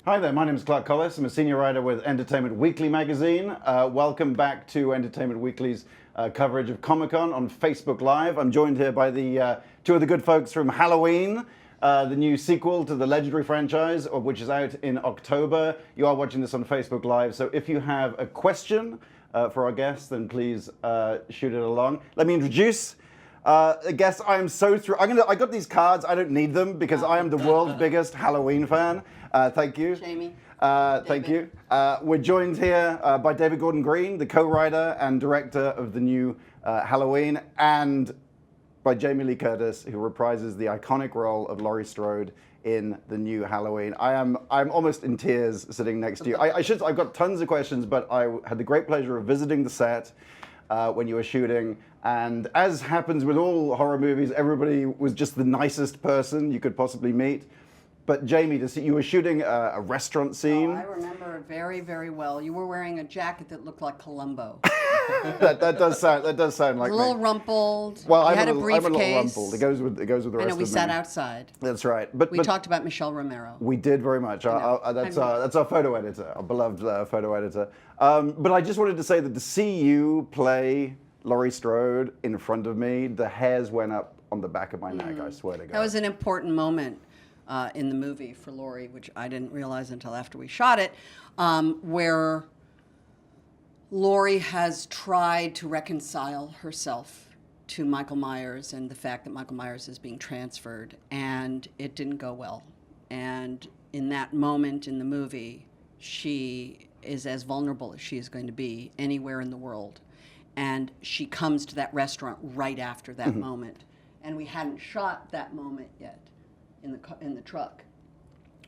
Hi there, my name is Clark Collis. I'm a senior writer with Entertainment Weekly magazine. Welcome back to Entertainment Weekly's coverage of Comic-Con on Facebook Live. I'm joined here by the two of the good folks from Halloween, the new sequel to the legendary franchise, which is out in October. You are watching this on Facebook Live, so if you have a question for our guests, then please shoot it along. Let me introduce I guess I am so thrilled. I got these cards. I don't need them because I am the world's biggest Halloween fan. Thank you. Jamie. Thank you. We're joined here by David Gordon Green, the co-writer and director of the new Halloween, and by Jamie Lee Curtis, who reprises the iconic role of Laurie Strode in the new Halloween. I'm almost in tears sitting next to you. I've got tons of questions, but I had the great pleasure of visiting the set when you were shooting. And as happens with all horror movies, everybody was just the nicest person you could possibly meet. But Jamie, you were shooting a restaurant scene. Oh, I remember it very, very well. You were wearing a jacket that looked like Columbo. that does sound like a little rumpled. Well, you had a briefcase. I'm a little rumpled. It goes with the rest of the I know we sat outside. That's right. We talked about Michelle Romero. We did very much. That's our photo editor, our beloved photo editor. But I just wanted to say that to see you play Laurie Strode in front of me, the hairs went up on the back of my neck, I swear to God. That was an important moment in the movie for Laurie, which I didn't realize until after we shot it, where Laurie has tried to reconcile herself to Michael Myers and the fact that Michael Myers is being transferred, and it didn't go well. And in that moment in the movie, she is as vulnerable as she is going to be anywhere in the world. And she comes to that restaurant right after that moment. And we hadn't shot that moment yet in the truck.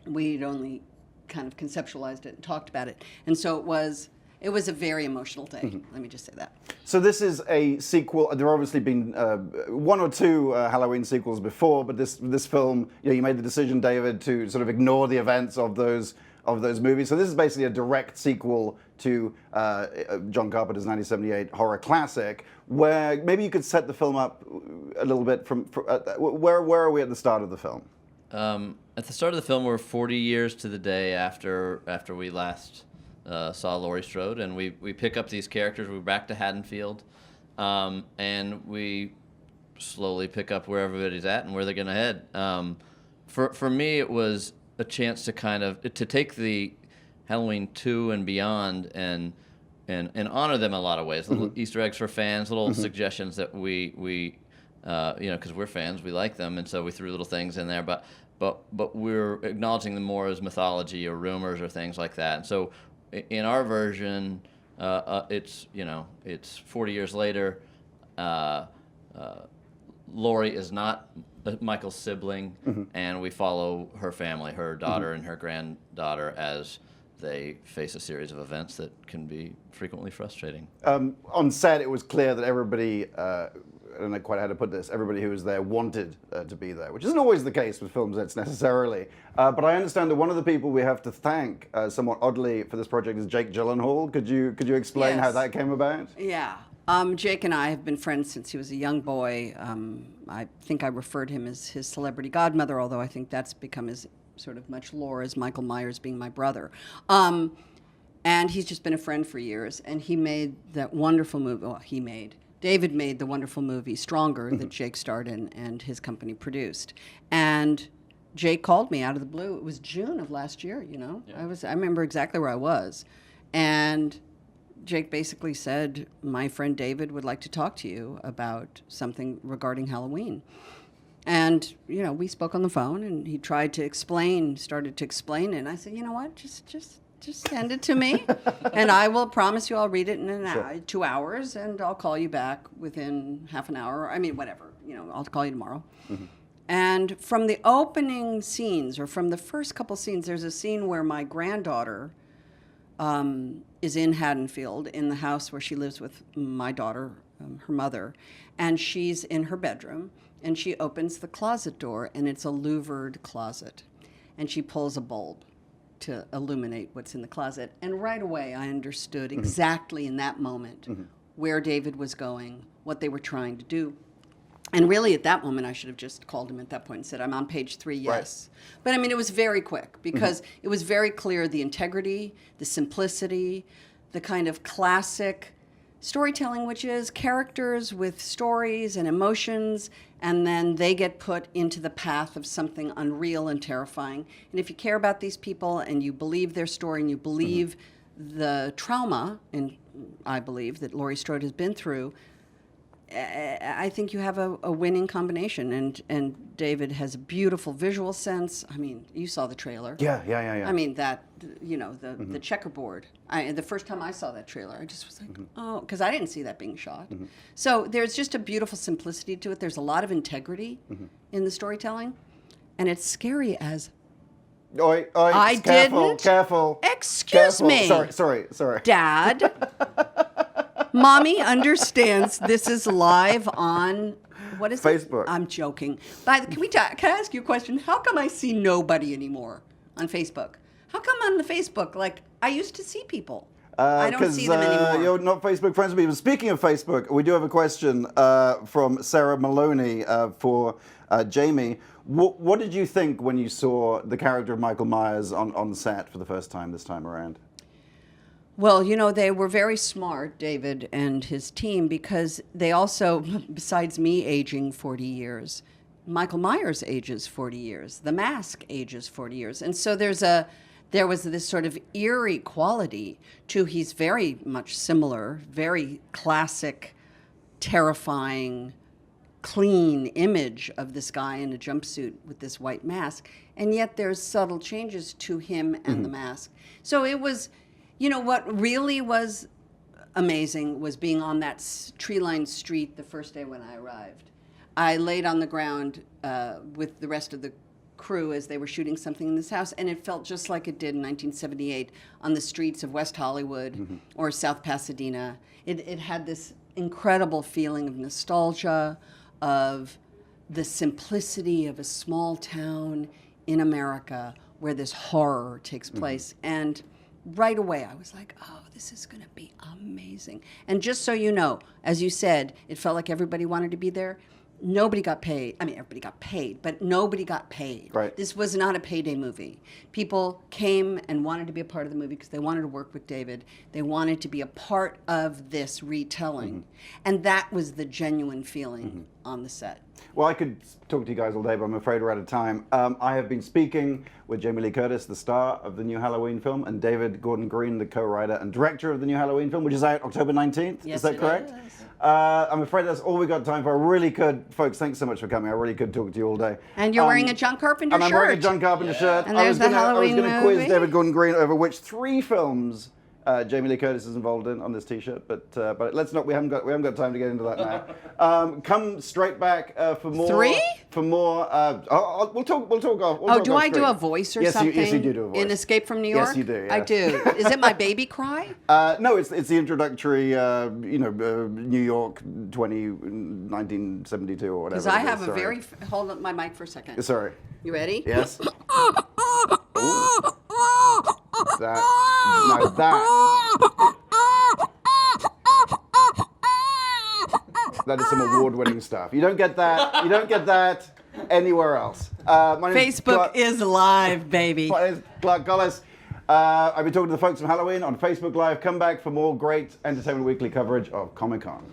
We'd only kind of conceptualized it and talked about it. And so it was a very emotional day. Let me just say that. So this is a sequel. There have obviously been one or two Halloween sequels before, but this film, you made the decision, David, to sort of ignore the events of those movies. So this is basically a direct sequel to John Carpenter's 1978 horror classic, where maybe you could set the film up a little bit from where are we at the start of the film? At the start of the film, we're 40 years to the day after we last saw Laurie Strode, and we pick up these characters. We're back to Haddonfield, and we slowly pick up where everybody's at and where they're going to head. For me, it was a chance to take the Halloween 2 and beyond and honor them in a lot of ways. Little Easter eggs for fans, little suggestions that we because we're fans, we like them, and so we threw little things in there. But we're acknowledging them more as mythology or rumors or things like that. And so in our version, it's 40 years later. Laurie is not Michael's sibling, and we follow her family, her daughter and her granddaughter, as they face a series of events that can be frequently frustrating. On set, it was clear that everybody, I don't know quite how to put this, everybody who was there wanted to be there, which isn't always the case with film sets necessarily. But I understand that one of the people we have to thank, somewhat oddly, for this project is Jake Gyllenhaal. Could you explain how that came about? Yeah. Jake and I have been friends since he was a young boy. I think I referred him as his celebrity godmother, although I think that's become as sort of much lore as Michael Myers being my brother. And he's just been a friend for years. And he made that wonderful movie. Well, David made the wonderful movie Stronger that Jake starred in and his company produced. And Jake called me out of the blue. It was June of last year, Yeah. I remember exactly where I was. And Jake basically said, my friend David would like to talk to you about something regarding Halloween. And, we spoke on the phone, and he started to explain it. And I said, you know what, just send it to me, and I will promise you I'll read it in an hour, 2 hours, and I'll call you back within half an hour. I mean, whatever, I'll call you tomorrow. And from the opening scenes, or from the first couple scenes, there's a scene where my granddaughter is in Haddonfield, in the house where she lives with my daughter, her mother, and she's in her bedroom, and she opens the closet door, and it's a louvered closet, and she pulls a bulb to illuminate what's in the closet. And right away, I understood exactly in that moment where David was going, what they were trying to do. And really, at that moment, I should have just called him at that point and said, I'm on page 3, yes. Right. But I mean, it was very quick because it was very clear the integrity, the simplicity, the kind of classic storytelling, which is characters with stories and emotions, and then they get put into the path of something unreal and terrifying. And if you care about these people and you believe their story and you believe the trauma, and I believe, that Laurie Strode has been through, I think you have a winning combination, and David has a beautiful visual sense. I mean, you saw the trailer. Yeah. I mean, that, the checkerboard. The first time I saw that trailer, I just was like, oh, because I didn't see that being shot. So there's just a beautiful simplicity to it. There's a lot of integrity in the storytelling, and it's scary as... Oi, I didn't. Careful. Excuse me. Sorry. Dad. Mommy understands this is live on, what is Facebook. it? I'm joking. Can I ask you a question? How come I see nobody anymore on Facebook? How come on the Facebook, like, I used to see people? I don't see them anymore. You're not Facebook friends with me. But speaking of Facebook, we do have a question from Sarah Maloney for Jamie. What did you think when you saw the character of Michael Myers on set for the first time this time around? Well, they were very smart, David and his team, because they also, besides me aging 40 years, Michael Myers ages 40 years. The Mask ages 40 years. And so there was this sort of eerie quality to, he's very much similar, very classic, terrifying, clean image of this guy in a jumpsuit with this white mask. And yet there's subtle changes to him and the mask. So it was... what really was amazing was being on that tree-lined street the first day when I arrived. I laid on the ground with the rest of the crew as they were shooting something in this house, and it felt just like it did in 1978 on the streets of West Hollywood or South Pasadena. It had this incredible feeling of nostalgia, of the simplicity of a small town in America where this horror takes place. And right away, I was like, oh, this is going to be amazing. And just so you know, as you said, it felt like everybody wanted to be there. Nobody got paid. I mean, everybody got paid, but nobody got paid. Right. This was not a payday movie. People came and wanted to be a part of the movie because they wanted to work with David. They wanted to be a part of this retelling. And that was the genuine feeling on the set. Well, I could talk to you guys all day, but I'm afraid we're out of time. I have been speaking with Jamie Lee Curtis, the star of the new Halloween film, and David Gordon Green, the co-writer and director of the new Halloween film, which is out October 19th. Yes, is that correct? Is. I'm afraid that's all we got time for. I really could, folks, thanks so much for coming. I really could talk to you all day. And you're wearing a John Carpenter shirt. And I'm wearing a John Carpenter shirt. And there's the Halloween movie. I was going to quiz movie. David Gordon Green over which 3 films Jamie Lee Curtis is involved in on this T-shirt, but let's not. We haven't got time to get into that now. Come straight back for more. 3? For more. We'll talk. We'll talk. Do I do a voice or something? Yes, you do a voice. In Escape from New York? Yes, you do. Yes. I do. Is it my baby cry? No, it's the introductory. New York 1972 or whatever. Because I have a very. Hold up my mic for a second. Sorry. You ready? Yes. That is some award-winning stuff. You don't get that. You don't get that anywhere else. My Facebook is live, baby. My name is Clark Gullis. I've been talking to the folks from Halloween on Facebook Live. Come back for more great Entertainment Weekly coverage of Comic-Con.